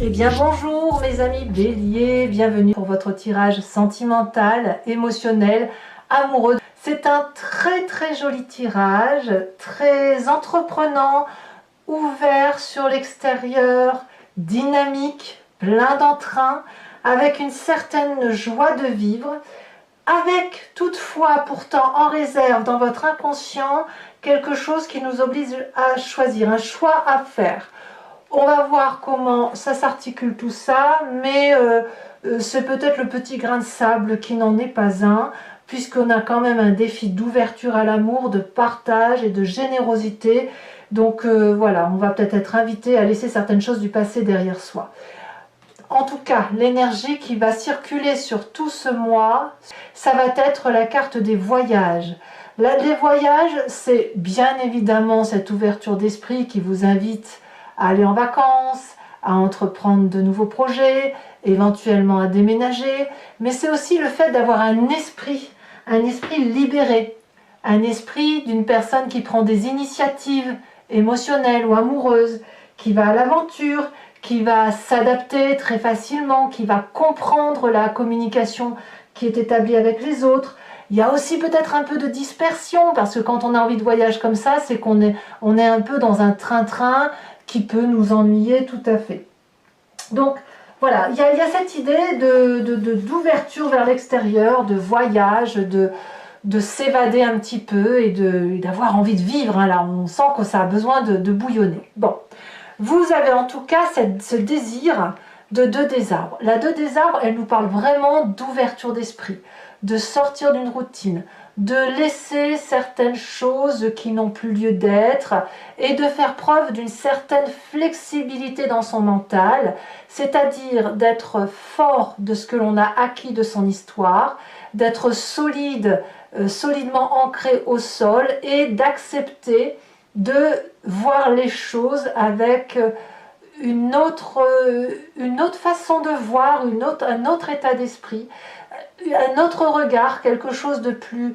Eh bien bonjour mes amis Bélier, bienvenue pour votre tirage sentimental, émotionnel, amoureux. C'est un très joli tirage, très entreprenant, ouvert sur l'extérieur, dynamique, plein d'entrain, avec une certaine joie de vivre, avec toutefois pourtant en réserve dans votre inconscient quelque chose qui nous oblige à choisir, un choix à faire. On va voir comment ça s'articule tout ça, mais c'est peut-être le petit grain de sable qui n'en est pas un, puisqu'on a quand même un défi d'ouverture à l'amour, de partage et de générosité. Donc voilà, on va peut-être être invité à laisser certaines choses du passé derrière soi. En tout cas, l'énergie qui va circuler sur tout ce mois, ça va être la carte des voyages. Les voyages, c'est bien évidemment cette ouverture d'esprit qui vous invite à aller en vacances, à entreprendre de nouveaux projets, éventuellement à déménager, mais c'est aussi le fait d'avoir un esprit libéré, un esprit d'une personne qui prend des initiatives émotionnelles ou amoureuses, qui va à l'aventure, qui va s'adapter très facilement, qui va comprendre la communication qui est établie avec les autres. Il y a aussi peut-être un peu de dispersion, parce que quand on a envie de voyage comme ça, c'est qu'on est un peu dans un train-train qui peut nous ennuyer tout à fait. Donc voilà, il y a cette idée d'ouverture vers l'extérieur, de voyage, de s'évader un petit peu et d'avoir envie de vivre. Hein, là, on sent que ça a besoin de bouillonner. Bon, vous avez en tout cas ce désir de 2 des arbres. La 2 des arbres, elle nous parle vraiment d'ouverture d'esprit, de sortir d'une routine, de laisser certaines choses qui n'ont plus lieu d'être et de faire preuve d'une certaine flexibilité dans son mental, c'est-à-dire d'être fort de ce que l'on a acquis de son histoire, d'être solide, solidement ancré au sol et d'accepter de voir les choses avec une autre façon de voir, un autre état d'esprit, un autre regard, quelque chose de plus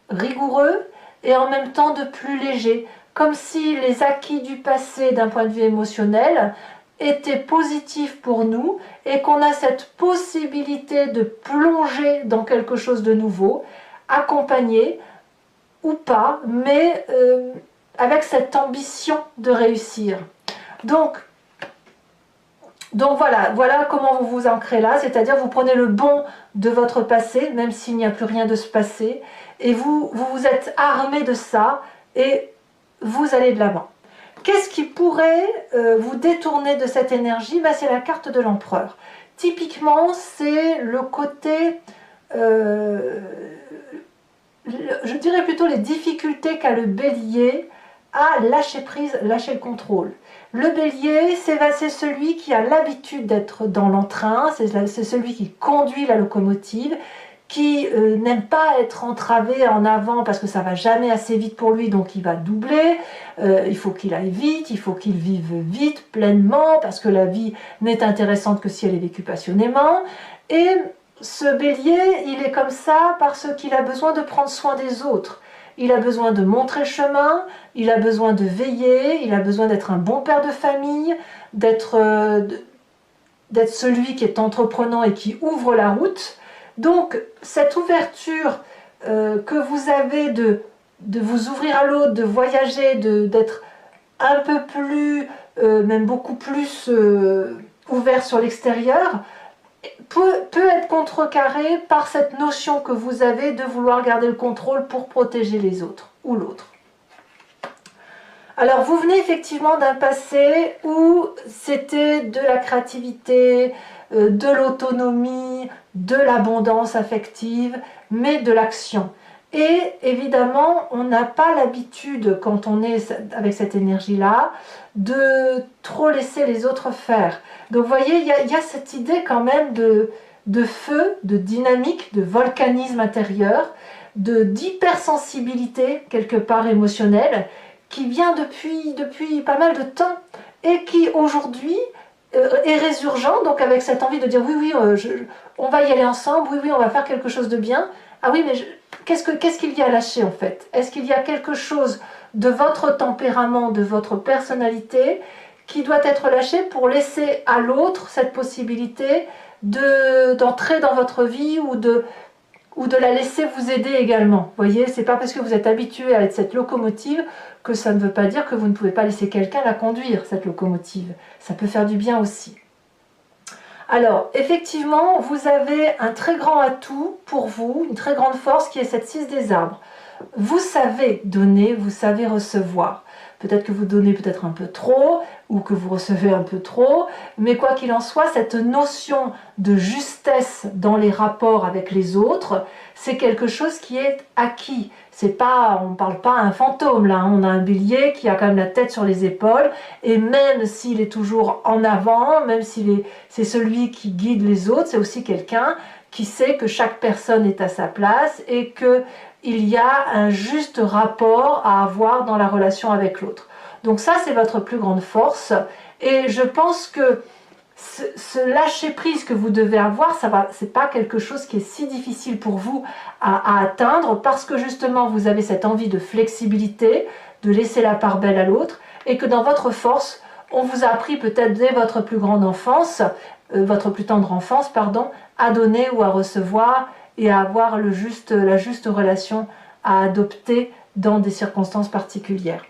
rigoureux et en même temps de plus léger, comme si les acquis du passé d'un point de vue émotionnel étaient positifs pour nous et qu'on a cette possibilité de plonger dans quelque chose de nouveau, accompagné ou pas, mais avec cette ambition de réussir. Donc voilà comment vous vous ancrez là, c'est-à-dire vous prenez le bon de votre passé, même s'il n'y a plus rien de ce passé, et vous êtes armé de ça, et vous allez de l'avant. Qu'est-ce qui pourrait vous détourner de cette énergie? C'est la carte de l'empereur. Typiquement, c'est le côté, je dirais plutôt les difficultés qu'a le bélier à lâcher prise, lâcher le contrôle. Le bélier, c'est celui qui a l'habitude d'être dans l'entrain, c'est celui qui conduit la locomotive, qui n'aime pas être entravé en avant parce que ça va jamais assez vite pour lui, donc il va doubler, il faut qu'il aille vite, il faut qu'il vive vite, pleinement, parce que la vie n'est intéressante que si elle est vécue passionnément. Et ce bélier, il est comme ça parce qu'il a besoin de prendre soin des autres. Il a besoin de montrer le chemin, il a besoin de veiller, il a besoin d'être un bon père de famille, d'être celui qui est entreprenant et qui ouvre la route. Donc cette ouverture que vous avez de vous ouvrir à l'autre, de voyager, d'être un peu plus, même beaucoup plus ouvert sur l'extérieur, peut être contrecarré par cette notion que vous avez de vouloir garder le contrôle pour protéger les autres ou l'autre. Alors vous venez effectivement d'un passé où c'était de la créativité, de l'autonomie, de l'abondance affective, mais de l'action. Et évidemment, on n'a pas l'habitude, quand on est avec cette énergie-là, de trop laisser les autres faire. Donc vous voyez, il y a cette idée quand même de feu, de dynamique, de volcanisme intérieur, d'hypersensibilité quelque part émotionnelle, qui vient depuis pas mal de temps et qui aujourd'hui est résurgent, donc avec cette envie de dire oui, on va y aller ensemble, oui, on va faire quelque chose de bien. Ah oui, mais qu'est-ce qu'il y a à lâcher en fait? Est-ce qu'il y a quelque chose de votre tempérament, de votre personnalité qui doit être lâché pour laisser à l'autre cette possibilité d'entrer dans votre vie ou de la laisser vous aider également. Vous voyez, c'est pas parce que vous êtes habitué à être cette locomotive que ça ne veut pas dire que vous ne pouvez pas laisser quelqu'un la conduire, cette locomotive. Ça peut faire du bien aussi. Alors, effectivement, vous avez un très grand atout pour vous, une très grande force qui est cette 6 des arbres. Vous savez donner, vous savez recevoir. Peut-être que vous donnez peut-être un peu trop, ou que vous recevez un peu trop, mais quoi qu'il en soit, cette notion de justesse dans les rapports avec les autres, c'est quelque chose qui est acquis. C'est pas, on ne parle pas à un fantôme là, on a un bélier qui a quand même la tête sur les épaules, et même s'il est toujours en avant, même c'est celui qui guide les autres, c'est aussi quelqu'un qui sait que chaque personne est à sa place et que il y a un juste rapport à avoir dans la relation avec l'autre. Donc ça, c'est votre plus grande force. Et je pense que ce lâcher-prise que vous devez avoir, c'est pas quelque chose qui est si difficile pour vous à atteindre, parce que justement, vous avez cette envie de flexibilité, de laisser la part belle à l'autre, et que dans votre force, on vous a appris peut-être dès votre plus grande enfance, votre plus tendre enfance, pardon, à donner ou à recevoir, et à avoir la juste relation à adopter dans des circonstances particulières.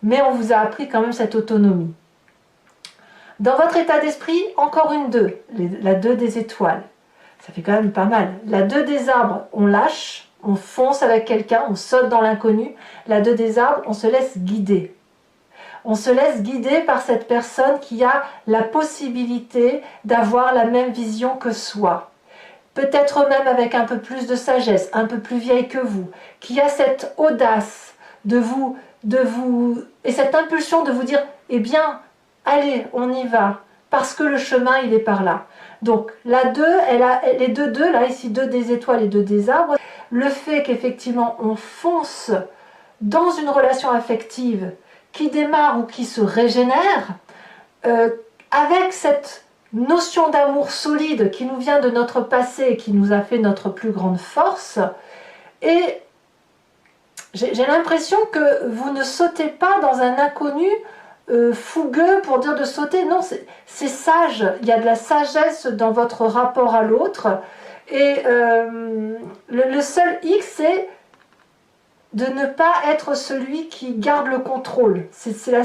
Mais on vous a appris quand même cette autonomie. Dans votre état d'esprit, encore une 2, la 2 des étoiles. Ça fait quand même pas mal. La 2 des arbres, on lâche, on fonce avec quelqu'un, on saute dans l'inconnu. La 2 des arbres, on se laisse guider. On se laisse guider par cette personne qui a la possibilité d'avoir la même vision que soi. Peut-être même avec un peu plus de sagesse, un peu plus vieille que vous, qui a cette audace et cette impulsion de vous dire, eh bien, allez, on y va, parce que le chemin, il est par là. Donc, la 2, les deux, là, ici, 2 des étoiles et 2 des arbres, le fait qu'effectivement, on fonce dans une relation affective qui démarre ou qui se régénère, avec cette notion d'amour solide qui nous vient de notre passé et qui nous a fait notre plus grande force. Et j'ai l'impression que vous ne sautez pas dans un inconnu fougueux pour dire de sauter. Non, c'est sage. Il y a de la sagesse dans votre rapport à l'autre. Et le seul hic, c'est de ne pas être celui qui garde le contrôle. C'est le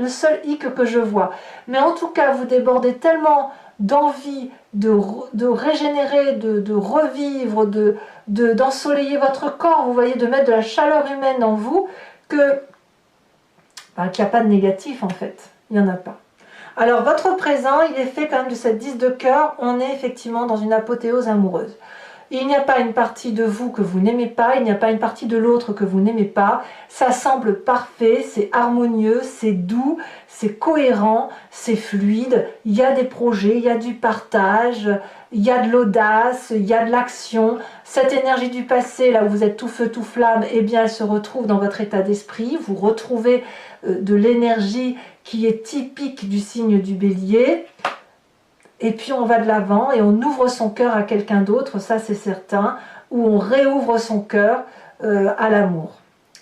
seul hic que je vois. Mais en tout cas, vous débordez tellement d'envie de régénérer, de revivre, d'ensoleiller votre corps, vous voyez, de mettre de la chaleur humaine en vous, qu'il n'y a pas de négatif en fait. Il n'y en a pas. Alors votre présent, il est fait quand même de cette 10 de cœur. On est effectivement dans une apothéose amoureuse. Il n'y a pas une partie de vous que vous n'aimez pas, il n'y a pas une partie de l'autre que vous n'aimez pas. Ça semble parfait, c'est harmonieux, c'est doux, c'est cohérent, c'est fluide. Il y a des projets, il y a du partage, il y a de l'audace, il y a de l'action. Cette énergie du passé, là où vous êtes tout feu, tout flamme, eh bien elle se retrouve dans votre état d'esprit. Vous retrouvez de l'énergie qui est typique du signe du Bélier. Et puis on va de l'avant et on ouvre son cœur à quelqu'un d'autre, ça c'est certain, ou on réouvre son cœur à l'amour.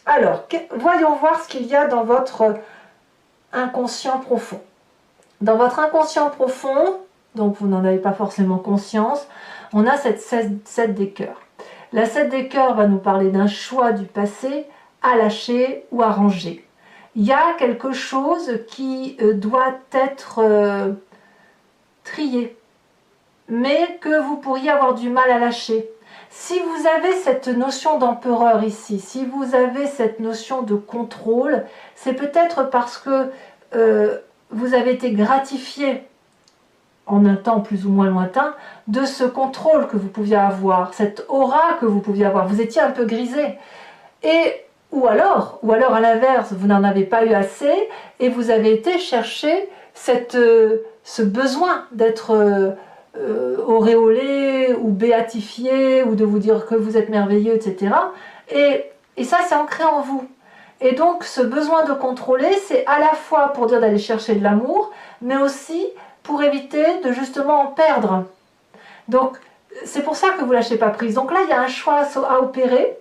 Alors, voyons voir ce qu'il y a dans votre inconscient profond. Dans votre inconscient profond, donc vous n'en avez pas forcément conscience, on a cette 7 des cœurs. La 7 des cœurs va nous parler d'un choix du passé à lâcher ou à ranger. Il y a quelque chose qui doit être trié, mais que vous pourriez avoir du mal à lâcher. Si vous avez cette notion d'empereur ici, si vous avez cette notion de contrôle, c'est peut-être parce que vous avez été gratifié en un temps plus ou moins lointain de ce contrôle que vous pouviez avoir, cette aura que vous pouviez avoir. Vous étiez un peu grisé. Ou alors à l'inverse, vous n'en avez pas eu assez et vous avez été chercher ce besoin d'être auréolé ou béatifié ou de vous dire que vous êtes merveilleux, etc. Et ça, c'est ancré en vous. Et donc, ce besoin de contrôler, c'est à la fois pour dire d'aller chercher de l'amour, mais aussi pour éviter de justement en perdre. Donc, c'est pour ça que vous ne lâchez pas prise. Donc là, il y a un choix à opérer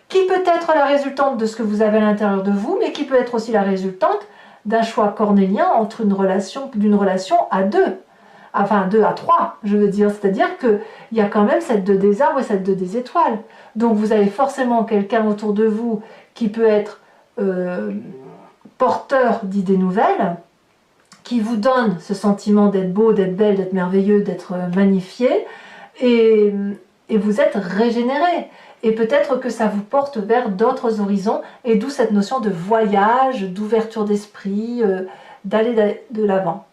qui peut être la résultante de ce que vous avez à l'intérieur de vous, mais qui peut être aussi la résultante d'un choix cornélien entre d'une relation à deux. Enfin, 2 à 3, je veux dire. C'est-à-dire qu'il y a quand même cette 2 des arbres et cette 2 des étoiles. Donc vous avez forcément quelqu'un autour de vous qui peut être porteur d'idées nouvelles, qui vous donne ce sentiment d'être beau, d'être belle, d'être merveilleux, d'être magnifié, et vous êtes régénéré. Et peut-être que ça vous porte vers d'autres horizons, et d'où cette notion de voyage, d'ouverture d'esprit, d'aller de l'avant.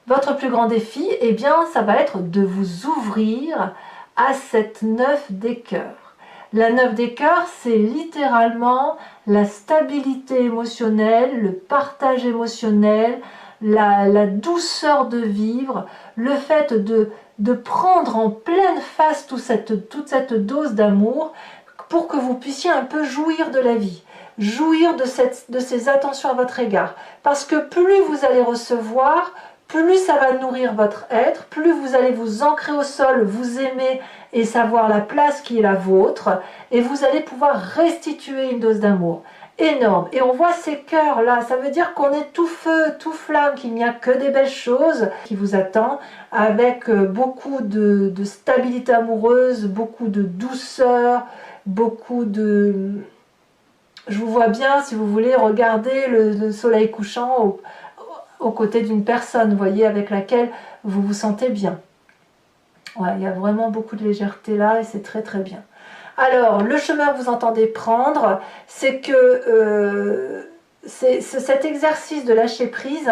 Votre plus grand défi, eh bien, ça va être de vous ouvrir à cette 9 des cœurs. La 9 des cœurs, c'est littéralement la stabilité émotionnelle, le partage émotionnel, la douceur de vivre, le fait de prendre en pleine face toute cette dose d'amour pour que vous puissiez un peu jouir de la vie, jouir de ces attentions à votre égard. Parce que plus vous allez recevoir, plus ça va nourrir votre être, plus vous allez vous ancrer au sol, vous aimer et savoir la place qui est la vôtre, et vous allez pouvoir restituer une dose d'amour énorme. Et on voit ces cœurs là, ça veut dire qu'on est tout feu, tout flamme, qu'il n'y a que des belles choses qui vous attendent, avec beaucoup de stabilité amoureuse, beaucoup de douceur, beaucoup de... Je vous vois bien, si vous voulez, regarder le soleil couchant aux côtés d'une personne, vous voyez, avec laquelle vous vous sentez bien. Ouais, il y a vraiment beaucoup de légèreté là et c'est très très bien. Alors, le chemin que vous entendez prendre, c'est que cet exercice de lâcher prise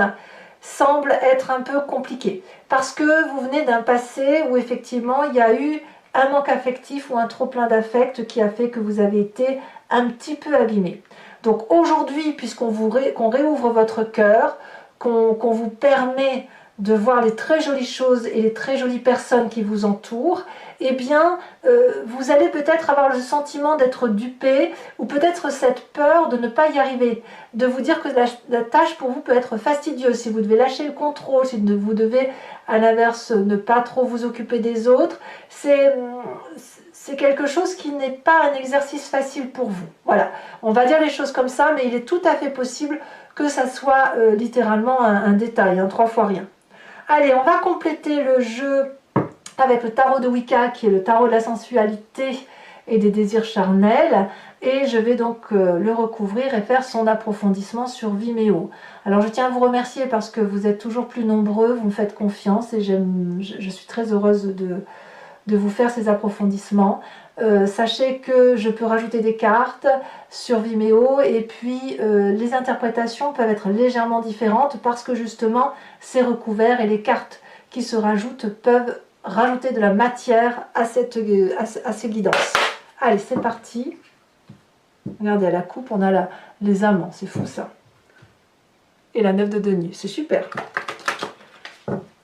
semble être un peu compliqué. Parce que vous venez d'un passé où effectivement il y a eu un manque affectif ou un trop plein d'affect qui a fait que vous avez été un petit peu abîmé. Donc aujourd'hui, puisqu'on réouvre votre cœur, qu'on vous permet de voir les très jolies choses et les très jolies personnes qui vous entourent, eh bien, vous allez peut-être avoir le sentiment d'être dupé, ou peut-être cette peur de ne pas y arriver, de vous dire que la tâche pour vous peut être fastidieuse, si vous devez lâcher le contrôle, si vous devez, à l'inverse, ne pas trop vous occuper des autres, c'est quelque chose qui n'est pas un exercice facile pour vous. Voilà, on va dire les choses comme ça, mais il est tout à fait possible que ça soit littéralement un détail, 3 fois rien. Allez, on va compléter le jeu avec le tarot de Wicca, qui est le tarot de la sensualité et des désirs charnels, et je vais donc le recouvrir et faire son approfondissement sur Vimeo. Alors je tiens à vous remercier parce que vous êtes toujours plus nombreux, vous me faites confiance et je suis très heureuse de vous faire ces approfondissements. Sachez que je peux rajouter des cartes sur Vimeo, et puis les interprétations peuvent être légèrement différentes parce que justement c'est recouvert et les cartes qui se rajoutent peuvent rajouter de la matière à ces guidances. Allez, c'est parti. Regardez, à la coupe, on a les amants, c'est fou ça. Et la 9 de denier, c'est super.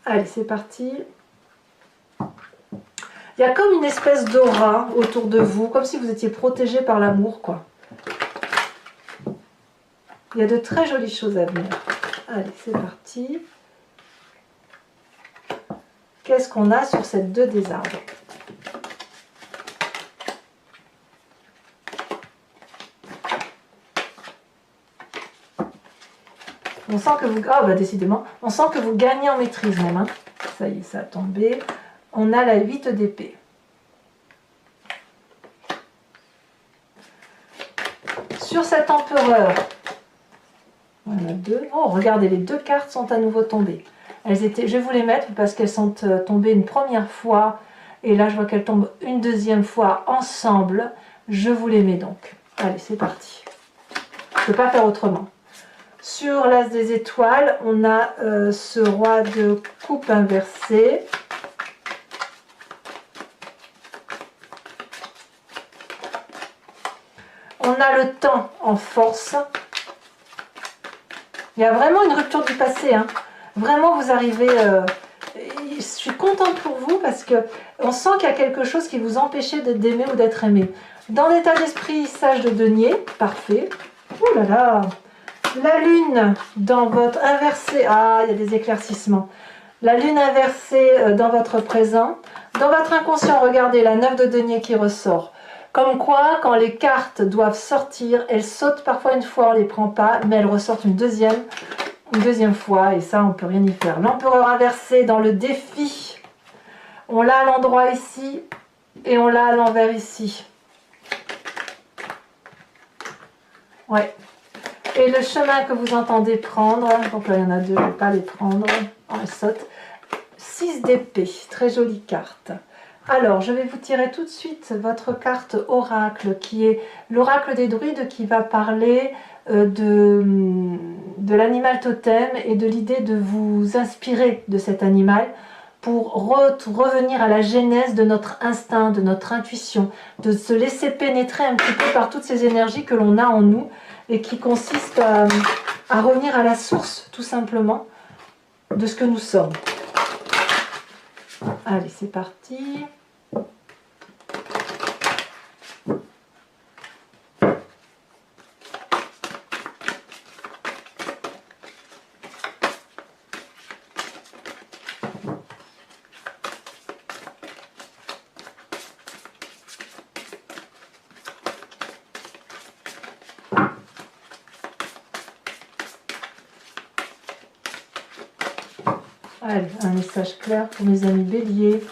Allez, c'est parti. Il y a comme une espèce d'aura autour de vous, comme si vous étiez protégé par l'amour, quoi. Il y a de très jolies choses à venir. Allez, c'est parti. Qu'est-ce qu'on a sur cette 2 des arbres? On sent que vous... Ah bah décidément, on sent que vous gagnez en maîtrise même. Hein. Ça y est, ça a tombé. On a la 8 d'épée. Sur cet empereur, on a 2. Oh, regardez, les 2 cartes sont à nouveau tombées. Elles étaient, je vais vous les mettre parce qu'elles sont tombées une première fois. Et là, je vois qu'elles tombent une deuxième fois ensemble. Je vous les mets donc. Allez, c'est parti. Je ne peux pas faire autrement. Sur l'as des étoiles, on a ce roi de coupe inversé. On a le temps en force. Il y a vraiment une rupture du passé. Hein. Vraiment, vous arrivez... je suis contente pour vous parce que on sent qu'il y a quelque chose qui vous empêchait d'aimer ou d'être aimé. Dans l'état d'esprit sage de denier, parfait. Ouh là là. La lune dans votre inversé. Ah, il y a des éclaircissements. La lune inversée dans votre présent. Dans votre inconscient, regardez la 9 de denier qui ressort. Comme quoi, quand les cartes doivent sortir, elles sautent parfois une fois, on ne les prend pas, mais elles ressortent une deuxième fois, et ça, on ne peut rien y faire. L'empereur inversé dans le défi, on l'a à l'endroit ici, et on l'a à l'envers ici. Ouais. Et le chemin que vous entendez prendre, donc là il y en a deux, je ne vais pas les prendre, on saute. 6 d'épée, très jolie carte. Alors, je vais vous tirer tout de suite votre carte oracle, qui est l'oracle des druides, qui va parler de l'animal totem et de l'idée de vous inspirer de cet animal pour revenir à la genèse de notre instinct, de notre intuition, de se laisser pénétrer un petit peu par toutes ces énergies que l'on a en nous et qui consistent à revenir à la source, tout simplement, de ce que nous sommes. Allez, c'est parti. Allez, un message clair pour mes amis béliers.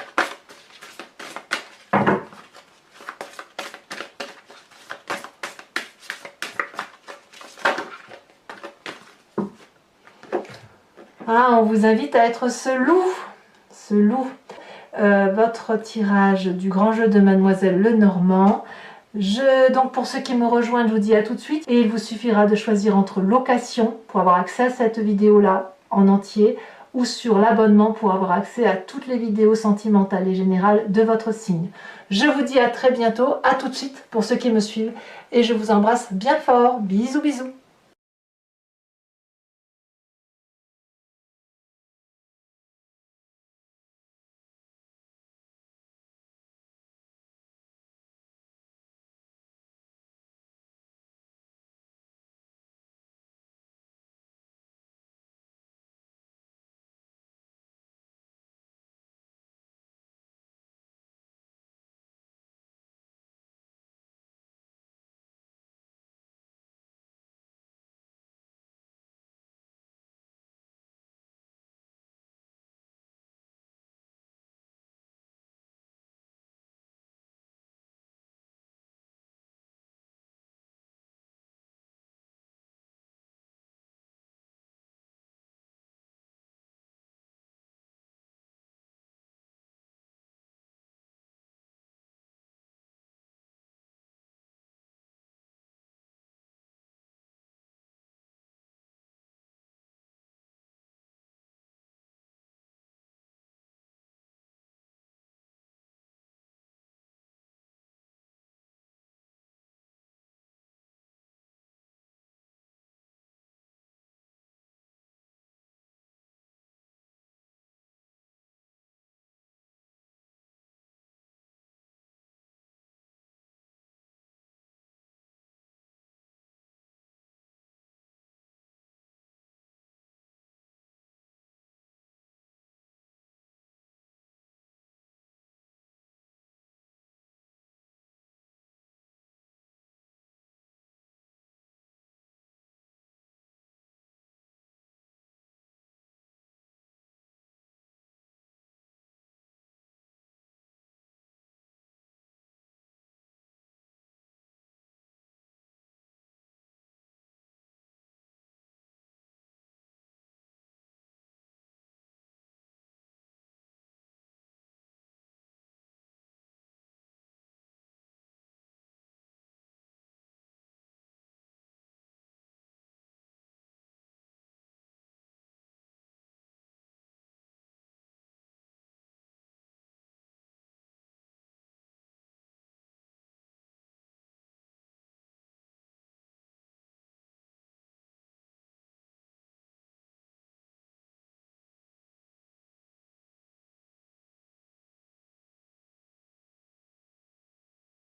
Ah, on vous invite à être ce loup. Votre tirage du grand jeu de Mademoiselle Lenormand. Donc pour ceux qui me rejoignent, je vous dis à tout de suite. Et il vous suffira de choisir entre location pour avoir accès à cette vidéo-là en entier ou sur l'abonnement pour avoir accès à toutes les vidéos sentimentales et générales de votre signe. Je vous dis à très bientôt, à tout de suite pour ceux qui me suivent et je vous embrasse bien fort. Bisous bisous.